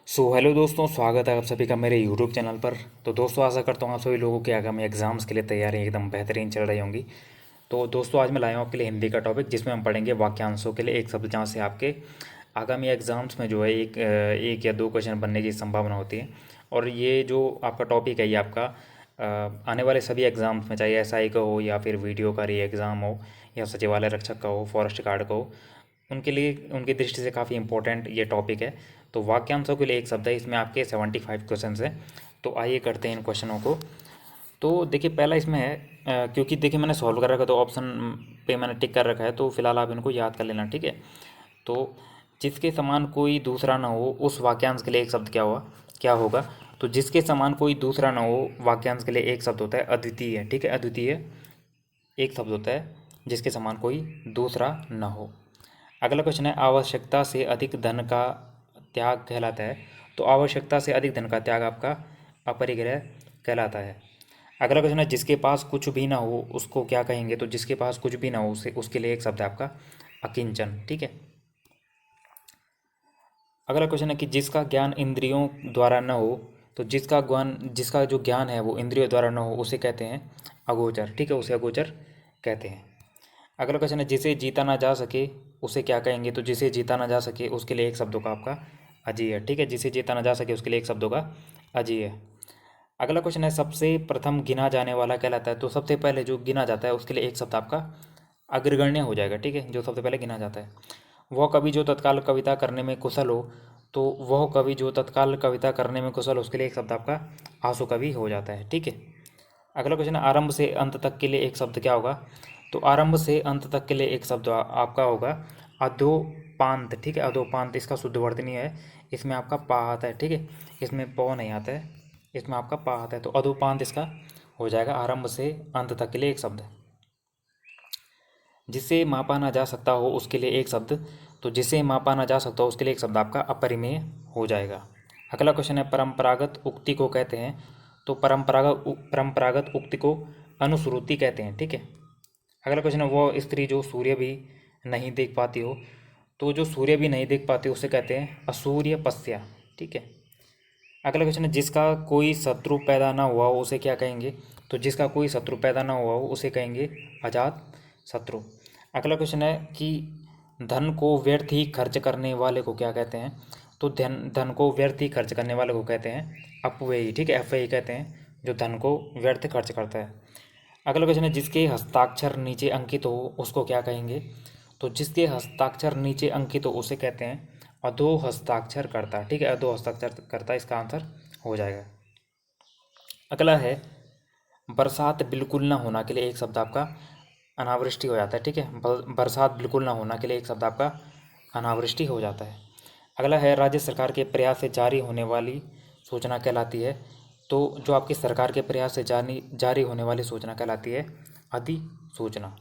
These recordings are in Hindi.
हेलो दोस्तों, स्वागत है आप सभी का मेरे यूट्यूब चैनल पर। तो दोस्तों, आशा करता हूँ आप सभी लोगों की आगामी एग्जाम्स के लिए तैयारी एकदम बेहतरीन चल रही होंगी। तो दोस्तों, आज मैं लाया हूँ आपके लिए हिंदी का टॉपिक, जिसमें हम पढ़ेंगे वाक्यांशों के लिए एक शब्द, जहाँ से आपके आगामी एग्जाम्स में जो है एक या दो क्वेश्चन बनने की संभावना होती है। और ये जो आपका टॉपिक है, ये आपका आने वाले सभी एग्जाम्स में, चाहे एसआई का हो या फिर वीडियो का री एग्ज़ाम हो या सचिवालय रक्षक का हो, फॉरेस्ट गार्ड का हो, उनके लिए उनकी दृष्टि से काफ़ी इंपॉर्टेंट ये टॉपिक है। तो वाक्यांशों के लिए एक शब्द है, इसमें आपके 75 क्वेश्चन हैं। तो आइए करते हैं इन क्वेश्चनों को। तो देखिए, पहला इसमें है क्योंकि देखिए मैंने सॉल्व कर रखा है, तो ऑप्शन पे मैंने टिक कर रखा है, तो फिलहाल आप इनको याद कर लेना, ठीक है। तो जिसके समान कोई दूसरा ना हो, उस वाक्यांश के लिए एक शब्द क्या होगा। तो जिसके समान कोई दूसरा ना हो, वाक्यांश के लिए एक शब्द होता है अद्वितीय, ठीक है। अद्वितीय एक शब्द होता है जिसके समान कोई दूसरा न हो। अगला क्वेश्चन है, आवश्यकता से अधिक धन का त्याग कहलाता है। तो आवश्यकता से अधिक धन का त्याग आपका अपरिग्रह कहलाता है। अगला क्वेश्चन है, जिसके पास कुछ भी ना हो उसको क्या कहेंगे। तो जिसके पास कुछ भी ना हो उसे उसके लिए एक शब्द है आपका अकिंचन, ठीक है। अगला क्वेश्चन है कि जिसका ज्ञान इंद्रियों द्वारा न हो। तो जिसका जो ज्ञान है वो इंद्रियों द्वारा न हो, उसे कहते हैं अगोचर, ठीक है, उसे अगोचर कहते हैं। अगला क्वेश्चन है, जिसे जीता ना जा सके उसे क्या कहेंगे। तो जिसे जीता ना जा सके उसके लिए एक शब्दों का आपका अजेय, ठीक है। जिसे जीता ना जा सके उसके लिए एक शब्दों का अजेय। अगला क्वेश्चन है, सबसे प्रथम गिना जाने वाला कहलाता है। तो सबसे पहले जो गिना जाता है उसके लिए एक शब्द आपका अग्रगण्य हो जाएगा, ठीक है। जो सबसे पहले गिना जाता है, वह कवि जो तत्काल कविता करने में कुशल हो। तो वह कवि जो तत्काल कविता करने में कुशल हो, उसके लिए एक शब्द आपका आंसू कवि हो जाता है, ठीक है। अगला क्वेश्चन है, आरंभ से अंत तक के लिए एक शब्द क्या होगा। तो आरंभ से अंत तक के लिए एक शब्द आपका होगा अधोपांत, ठीक है। अधोपांत इसका शुद्ध वर्तनी है, इसमें आपका पा आता है, ठीक है। इसमें पौ नहीं आता है, इसमें आपका पा आता है। तो अधोपांत इसका हो जाएगा आरंभ से अंत तक के लिए एक शब्द। जिसे मापा ना जा सकता हो उसके लिए एक शब्द। तो जिसे मापा ना जा सकता हो उसके लिए एक शब्द आपका अपरिमेय हो जाएगा। अगला क्वेश्चन है, परंपरागत उक्ति को कहते हैं। तो परंपरागत उक्ति को अनुश्रुति कहते हैं, ठीक है। अगला क्वेश्चन है, वो स्त्री जो सूर्य भी नहीं देख पाती हो। तो जो सूर्य भी नहीं देख पाती उसे कहते हैं असूर्य पस्या, ठीक है। अगला क्वेश्चन है, जिसका कोई शत्रु पैदा ना हुआ हो उसे क्या कहेंगे। तो जिसका कोई शत्रु पैदा ना हुआ हो उसे कहेंगे अजात शत्रु। अगला क्वेश्चन है कि धन को व्यर्थ ही खर्च करने वाले को क्या कहते हैं। तो धन धन को व्यर्थ ही खर्च करने वाले को कहते हैं अपव्ययी, ठीक है। अपव्ययी कहते हैं जो धन को व्यर्थ खर्च करता है। अगला क्वेश्चन है, जिसके हस्ताक्षर नीचे अंकित हो उसको क्या कहेंगे। तो जिसके हस्ताक्षर नीचे अंकित हो उसे कहते हैं अधो हस्ताक्षर करता, ठीक है। अधो हस्ताक्षर करता इसका आंसर हो जाएगा। अगला है, बरसात बिल्कुल ना होना के लिए एक शब्द आपका अनावृष्टि हो जाता है, ठीक है। बरसात बिल्कुल ना होना के लिए एक शब्द आपका अनावृष्टि हो जाता है। अगला है, राज्य सरकार के प्रयास से जारी होने वाली सूचना कहलाती है। तो जो आपकी सरकार के प्रयास से जारी होने वाली सूचना कहलाती है अधिसूचना।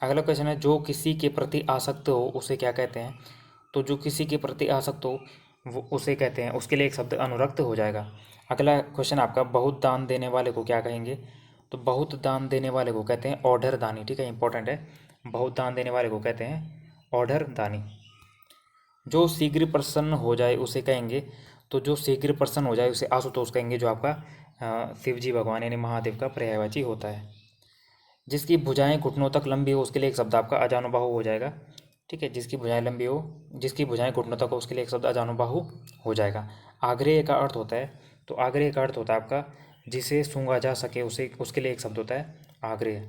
अगला क्वेश्चन है, जो किसी के प्रति आसक्त हो उसे क्या कहते हैं। तो जो किसी के प्रति आसक्त हो वो उसे कहते हैं, उसके लिए एक शब्द अनुरक्त हो जाएगा। अगला क्वेश्चन आपका, बहुत दान देने वाले को क्या कहेंगे। तो बहुत दान देने वाले को कहते हैं ऑर्डर दानी, ठीक है, इंपॉर्टेंट है। बहुत दान देने वाले को कहते हैं ऑर्डर दानी। जो शीघ्र प्रसन्न हो जाए उसे कहेंगे। तो जो शीघ्र प्रसन्न हो जाए उसे आशुतोष कहेंगे, जो आपका शिव जी भगवान यानी महादेव का पर्यायवाची होता है। जिसकी भुजाएं घुटनों तक लंबी हो उसके लिए एक शब्द आपका अजानुबाहु हो जाएगा, ठीक है। जिसकी भुजाएं लंबी हो, जिसकी भुजाएं घुटनों तक हो उसके लिए एक शब्द अजानुबाहु हो जाएगा। आग्रह का अर्थ होता है, तो आग्रह का अर्थ होता है आपका जिसे सूंघा जा सके, उसे उसके लिए एक शब्द होता है आग्रह।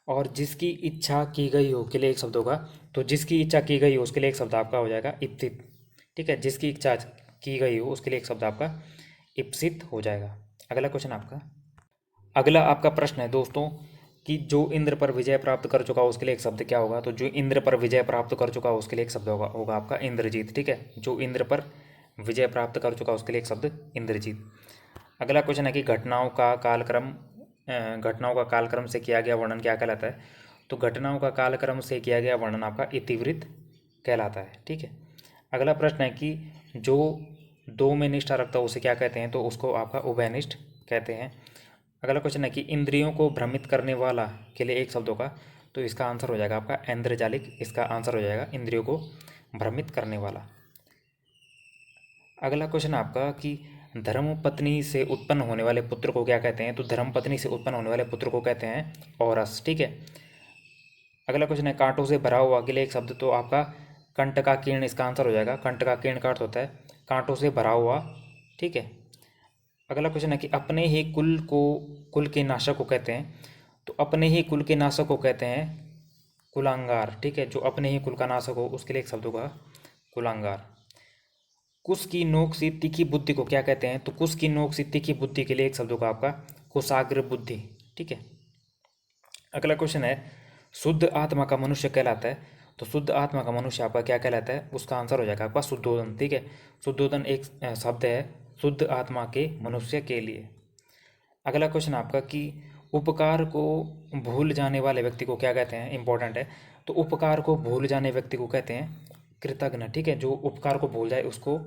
और जिसकी इच्छा की गई हो के लिए एक शब्द होगा। तो जिसकी इच्छा की गई हो उसके लिए एक शब्द आपका हो जाएगा इप्सित, ठीक है। जिसकी इच्छा की गई हो उसके लिए एक शब्द आपका इप्सित हो जाएगा। अगला क्वेश्चन आपका, अगला आपका प्रश्न है दोस्तों कि जो इंद्र पर विजय प्राप्त कर चुका हो उसके लिए एक शब्द क्या होगा। तो जो इंद्र पर विजय प्राप्त कर चुका हो उसके लिए एक शब्द होगा आपका इंद्रजीत, ठीक है। जो इंद्र पर विजय प्राप्त कर चुका उसके लिए एक शब्द इंद्रजीत। अगला क्वेश्चन है कि घटनाओं का कालक्रम से किया गया वर्णन क्या कहलाता है। तो घटनाओं का कालक्रम से किया गया वर्णन आपका इतिवृत्त कहलाता है, ठीक है। अगला प्रश्न है कि जो दो में निष्ठा रखता है उसे क्या कहते हैं। तो उसको आपका उभयनिष्ठ कहते हैं। अगला क्वेश्चन है कि इंद्रियों को भ्रमित करने वाला के लिए एक शब्द होगा। तो इसका आंसर हो जाएगा आपका ऐन्द्रजालिक, इसका आंसर हो जाएगा इंद्रियों को भ्रमित करने वाला। अगला क्वेश्चन आपका कि धर्म पत्नी से उत्पन्न होने वाले पुत्र को क्या कहते हैं? तो धर्म पत्नी से उत्पन्न होने वाले पुत्र को कहते हैं औरस। ठीक है। अगला क्वेश्चन है कांटों से भरा हुआ, अगले एक शब्द, तो आपका कंटकाकीर्ण इसका आंसर हो जाएगा। कंटकाकीर्ण का अर्थ होता है कांटों से भरा हुआ। ठीक है। अगला क्वेश्चन है कि अपने ही कुल के नाशक को कहते हैं? तो अपने ही कुल के नाशक को कहते हैं कुलांगार। ठीक है। जो अपने ही कुल का नाशक हो उसके लिए एक शब्द होगा कुलांगार। कुश की नोक सी तीखी बुद्धि को क्या कहते हैं? तो कुश की नोक सी तीखी बुद्धि के लिए एक शब्द होगा आपका कुशाग्र बुद्धि। ठीक है। अगला क्वेश्चन है शुद्ध आत्मा का मनुष्य कहलाता है? तो शुद्ध आत्मा का मनुष्य आपका क्या कहलाता है? उसका आंसर हो जाएगा आपका शुद्धोदन। ठीक है। शुद्धोदन एक शब्द है शुद्ध आत्मा के मनुष्य के लिए। अगला क्वेश्चन आपका कि उपकार को भूल जाने वाले व्यक्ति को क्या कहते हैं? इंपॉर्टेंट है। तो उपकार को भूल जाने व्यक्ति को कहते हैं कृतघ्न। ठीक है। जो उपकार को भूल जाए उसको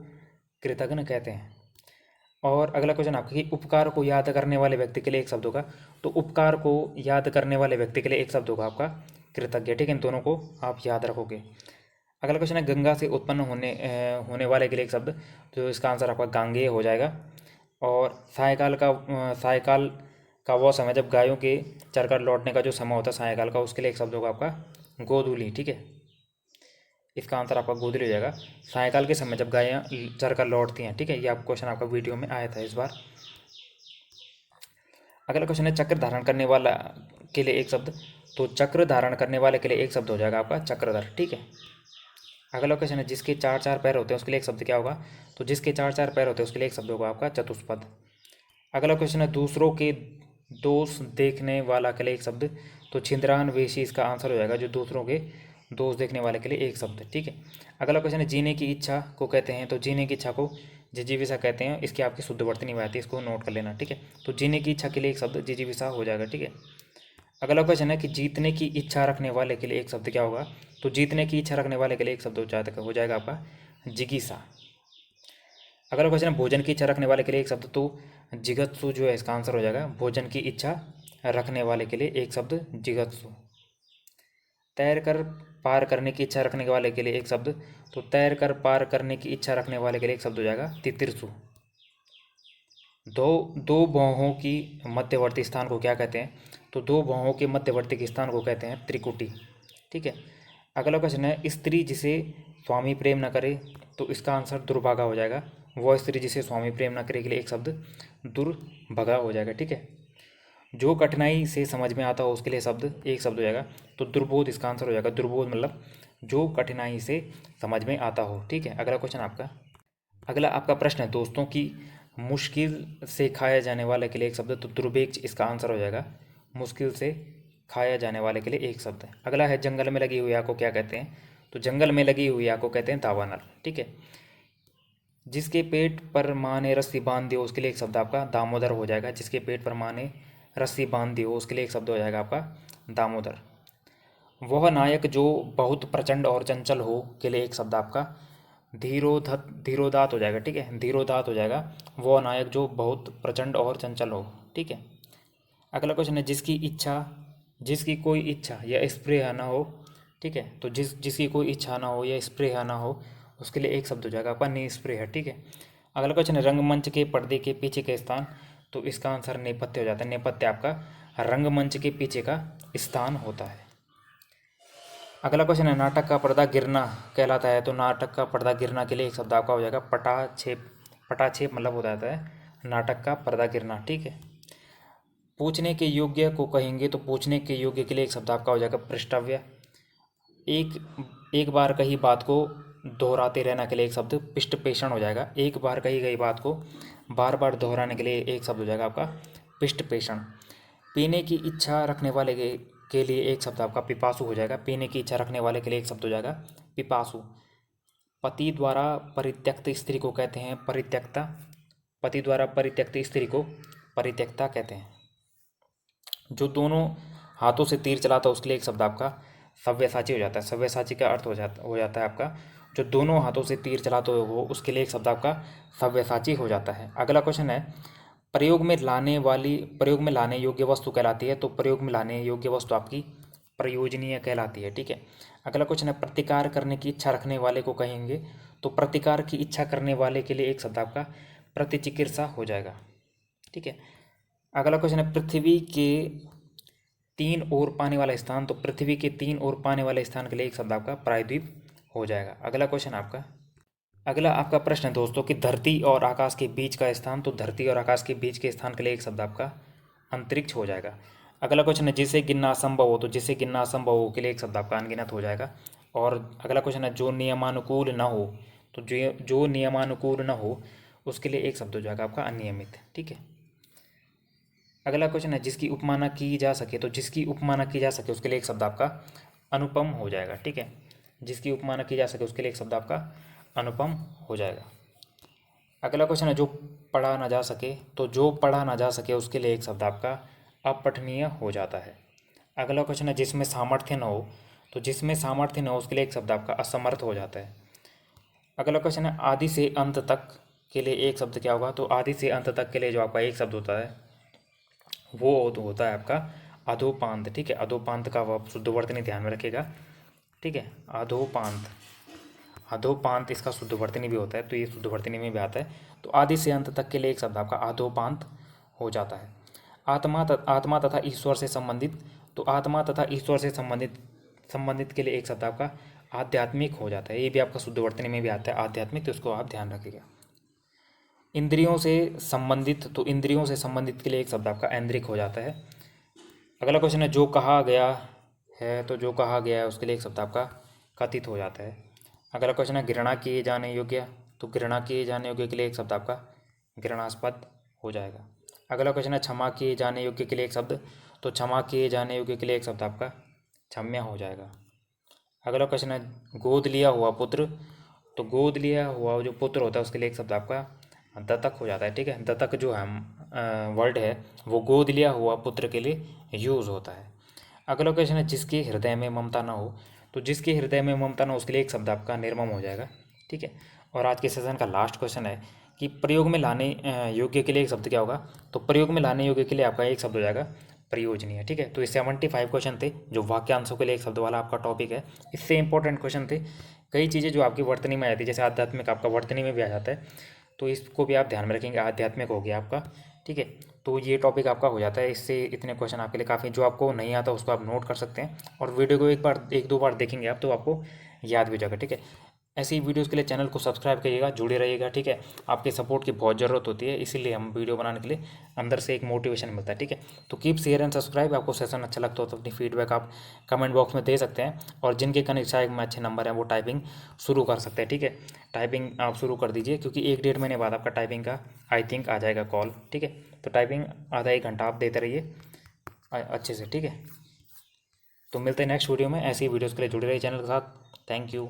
कृतघ्न कहते हैं। और अगला क्वेश्चन आपका कि उपकार को याद करने वाले व्यक्ति के लिए एक शब्द होगा? तो उपकार को याद करने वाले व्यक्ति के लिए एक शब्द होगा आपका कृतज्ञ। ठीक है। इन दोनों को आप याद रखोगे। अगला क्वेश्चन है गंगा से उत्पन्न होने वाले के लिए एक शब्द, तो इसका आंसर आपका गांगेय हो जाएगा। और सायकाल का वो समय जब गायों के चरकर लौटने का जो समय होता है सायकाल का, उसके लिए एक शब्द होगा आपका गोधूली। ठीक है। इसका आंसर आपका गोधूली हो जाएगा। सायकाल के समय जब गायें चरकर लौटती हैं। ठीक है। ये आप क्वेश्चन आपका वीडियो में आया था इस बार। अगला क्वेश्चन है चक्र धारण करने वाला के लिए एक शब्द, तो चक्र धारण करने वाले के लिए एक शब्द हो जाएगा आपका चक्रधर। ठीक है। अगला क्वेश्चन है जिसके चार चार पैर होते हैं उसके लिए एक शब्द क्या होगा? तो जिसके चार चार पैर होते हैं उसके लिए एक शब्द होगा आपका चतुष्पद। अगला क्वेश्चन है दूसरों के दोष देखने वाला के लिए एक शब्द, तो छिंद्रान वेशी इसका आंसर हो जाएगा। जो दूसरों के दोष देखने वाले के लिए एक शब्द। ठीक है। अगला क्वेश्चन है जीने की इच्छा को कहते हैं? तो जीने की इच्छा को जिजीविषा कहते हैं। इसकी आपकी शुद्ध वर्तनी में आती है, इसको नोट कर लेना। ठीक है। तो जीने की इच्छा के लिए एक शब्द जिजीविषा हो जाएगा। ठीक है। अगला क्वेश्चन है कि जीतने की इच्छा रखने वाले के लिए एक शब्द क्या होगा? तो जीतने की इच्छा रखने वाले के लिए एक शब्द हो जाएगा आपका जिगीसा। अगला क्वेश्चन है भोजन की इच्छा रखने वाले के लिए एक शब्द, तो जिगत्सु जो है इसका आंसर हो जाएगा। भोजन की इच्छा रखने वाले के लिए एक शब्द जिगत्सु। तैर कर पार करने की इच्छा रखने वाले के लिए एक शब्द, तो तैर कर पार करने की इच्छा रखने वाले के लिए एक शब्द हो जाएगा तितिरसु। दो भौहों की मध्यवर्ती स्थान को क्या कहते हैं? तो दो भौहों के मध्यवर्ती स्थान को कहते हैं त्रिकुटी। ठीक है। अगला क्वेश्चन है स्त्री जिसे स्वामी प्रेम न करे, तो इसका आंसर दुर्भागा हो जाएगा। वह स्त्री जिसे स्वामी प्रेम न करे के लिए एक शब्द दुर्भगा हो जाएगा। ठीक है। जो कठिनाई से समझ में आता हो उसके लिए शब्द एक शब्द हो जाएगा, तो दुर्बोध इसका आंसर हो जाएगा। दुर्बोध मतलब जो कठिनाई से समझ में आता हो। ठीक है। अगला क्वेश्चन आपका अगला आपका प्रश्न है दोस्तों की मुश्किल से खाया जाने वाले के लिए एक शब्द, तो दुर्भिक्ष इसका आंसर हो जाएगा। मुश्किल से खाया जाने वाले के लिए एक शब्द है। अगला है जंगल में लगी हुई आग को क्या कहते हैं? तो जंगल में लगी हुई आग को कहते हैं दावानल। ठीक है। जिसके पेट पर माँ ने रस्सी बांध दी हो उसके लिए एक शब्द आपका दामोदर हो जाएगा। जिसके पेट पर माँ ने रस्सी बांध दी हो उसके लिए एक शब्द हो जाएगा आपका दामोदर। वह नायक जो बहुत प्रचंड और चंचल हो के लिए एक शब्द आपका धीरोदात हो जाएगा। ठीक है। धीरोदात हो जाएगा। वह नायक जो बहुत प्रचंड और चंचल हो। ठीक है। अगला क्वेश्चन है जिसकी कोई इच्छा या स्प्रेह ना हो। ठीक है। तो जिसकी कोई इच्छा ना हो या स्प्रेह ना हो उसके लिए एक शब्द हो जाएगा आपका निस्प्रेह। ठीक है। अगला क्वेश्चन है रंगमंच के पर्दे के पीछे का स्थान, तो इसका आंसर नेपथ्य हो जाता है। नेपथ्य आपका रंगमंच के पीछे का स्थान होता है। अगला क्वेश्चन है नाटक का पर्दा गिरना कहलाता है, तो नाटक का पर्दा गिरना के लिए एक शब्द आपका हो जाएगा पटाक्षेप। पटाक्षेप मतलब हो जाता है नाटक का पर्दा गिरना। ठीक है। पूछने के योग्य को कहेंगे, तो पूछने के योग्य के लिए एक शब्द आपका हो जाएगा पृष्ठव्य। एक बार कही बात को दोहराते रहना के लिए एक शब्द पिष्टपेषण हो जाएगा। एक बार कही गई बात को बार बार दोहराने के लिए एक शब्द हो जाएगा आपका पिष्टपेषण। पीने की इच्छा रखने वाले के लिए एक शब्द आपका पिपासु हो जाएगा। पीने की इच्छा रखने वाले के लिए एक शब्द हो जाएगा पिपासु। पति द्वारा परित्यक्त स्त्री को कहते हैं परित्यक्ता। पति द्वारा परित्यक्त स्त्री को परित्यक्ता कहते हैं। जो दोनों हाथों से तीर चलाता है उसके लिए एक शब्द आपका सव्यसाची हो जाता है। सव्यसाची का अर्थ हो जाता है आपका जो दोनों हाथों से तीर चलाते हो उसके लिए एक शब्द आपका सव्यसाची हो जाता है। अगला क्वेश्चन है प्रयोग में लाने योग्य वस्तु कहलाती है, तो प्रयोग में लाने योग्य वस्तु आपकी प्रयोजनीय कहलाती है। ठीक है। अगला क्वेश्चन है प्रतिकार करने की इच्छा रखने वाले को कहेंगे, तो प्रतिकार की इच्छा करने वाले के लिए एक शब्द आपका प्रतिचिकित्सा हो जाएगा। ठीक है, अगला क्वेश्चन है पृथ्वी के 3 ओर पाने वाला स्थान, तो पृथ्वी के 3 ओर पाने वाले स्थान के लिए एक शब्द आपका प्रायद्वीप हो जाएगा। अगला क्वेश्चन आपका, अगला आपका प्रश्न है दोस्तों कि धरती और आकाश के बीच का स्थान, तो धरती और आकाश के बीच के स्थान के लिए एक शब्द आपका अंतरिक्ष हो जाएगा। अगला क्वेश्चन है जिसे गिनना असंभव हो, तो जिसे गिनना असंभव हो के लिए एक शब्द आपका अनगिनत हो जाएगा। और अगला क्वेश्चन है जो नियमानुकूल न हो, तो जो नियमानुकूल न हो उसके लिए एक शब्द हो जाएगा आपका अनियमित। ठीक है, अगला क्वेश्चन है जिसकी उपमा न की जा सके, तो जिसकी उपमा न की जा सके उसके लिए एक शब्द आपका अनुपम हो जाएगा। ठीक है, जिसकी उपमा न की जा सके उसके लिए एक शब्द आपका अनुपम हो जाएगा। अगला क्वेश्चन है जो पढ़ा ना जा सके, तो जो पढ़ा ना जा सके उसके लिए एक शब्द आपका अपठनीय हो जाता है। अगला क्वेश्चन है जिसमें सामर्थ्य न हो, तो जिसमें सामर्थ्य न हो उसके लिए एक शब्द आपका असमर्थ हो जाता है। अगला क्वेश्चन है आदि से अंत तक के लिए एक शब्द क्या होगा, तो आदि से अंत तक के लिए जो आपका एक शब्द होता है वो होता है आपका अधोपांत। ठीक है, अधोपांत का आप शुद्ध वर्तनी ध्यान में रखिएगा। ठीक है, अधोपांत, अधोपांत इसका शुद्ध वर्तनी भी होता है, तो ये शुद्ध वर्तनी में भी आता है। तो आदि से अंत तक के लिए एक शब्द आपका अधोपांत हो जाता है। आत्मा तथा ईश्वर से संबंधित, तो आत्मा तथा ईश्वर से संबंधित के लिए एक शब्द आपका आध्यात्मिक हो जाता है। ये भी आपका शुद्ध वर्तनी में भी आता है आध्यात्मिक, तो इसको आप ध्यान रखिएगा। इंद्रियों से संबंधित, तो इंद्रियों से संबंधित के लिए एक शब्द आपका ऐन्द्रिक हो जाता है। अगला क्वेश्चन है जो कहा गया है, तो जो कहा गया है उसके लिए एक शब्द आपका कथित हो जाता है। अगला क्वेश्चन है घृणा किए जाने योग्य, तो घृणा किए जाने योग्य के लिए एक शब्द आपका घृणास्पद हो जाएगा। अगला क्वेश्चन है क्षमा किए जाने योग्य के लिए एक शब्द, तो क्षमा किए जाने योग्य के लिए एक शब्द आपका क्षम्य हो जाएगा। अगला क्वेश्चन है गोद लिया हुआ पुत्र, तो गोद लिया हुआ जो पुत्र होता है उसके लिए एक शब्द आपका दत्तक हो जाता है। ठीक है, दत्तक जो है वर्ड है वो गोद लिया हुआ पुत्र के लिए यूज़ होता है। अगला क्वेश्चन है जिसके हृदय में ममता ना हो, तो जिसके हृदय में ममता ना हो उसके लिए एक शब्द आपका निर्मम हो जाएगा। ठीक है, और आज के सेशन का लास्ट क्वेश्चन है कि प्रयोग में लाने योग्य के लिए एक शब्द क्या होगा, तो प्रयोग में लाने योग्य के लिए आपका एक शब्द हो जाएगा प्रयोजनीय। ठीक है, तो ये 75 क्वेश्चन थे जो वाक्यांशों के लिए एक शब्द वाला आपका टॉपिक है। इससे इंपॉर्टेंट क्वेश्चन थे, कई चीज़ें जो आपकी वर्तनी में आ जाती है, जैसे आध्यात्मिक आपका वर्तनी में भी आ जाता है, तो इसको भी आप ध्यान में रखेंगे। आध्यात्मिक हो गया आपका। ठीक है, तो ये टॉपिक आपका हो जाता है। इससे इतने क्वेश्चन आपके लिए काफ़ी, जो आपको नहीं आता उसको आप नोट कर सकते हैं, और वीडियो को एक दो बार देखेंगे आप तो आपको याद भी जाएगा। ठीक है, ऐसी वीडियोज़ के लिए चैनल को सब्सक्राइब करिएगा, जुड़े रहिएगा। ठीक है, आपके सपोर्ट की बहुत ज़रूरत होती है, इसीलिए हम वीडियो बनाने के लिए अंदर से एक मोटिवेशन मिलता है। ठीक है, तो कीप शेयर एंड सब्सक्राइब। आपको सेशन अच्छा लगता हो तो अपनी फीडबैक आप कमेंट बॉक्स में दे सकते हैं, और जिनके कनिष्ठा में अच्छे नंबर हैं वो टाइपिंग शुरू कर सकते हैं। ठीक है, टाइपिंग आप शुरू कर दीजिए, क्योंकि 1-1.5 महीने बाद आपका टाइपिंग का आई थिंक आ जाएगा कॉल। ठीक है, तो टाइपिंग आधा 1 घंटा आप देते रहिए अच्छे से। ठीक है, तो मिलते हैं नेक्स्ट वीडियो में। ऐसी वीडियोज़ के लिए जुड़े रहिए चैनल के साथ। Thank you.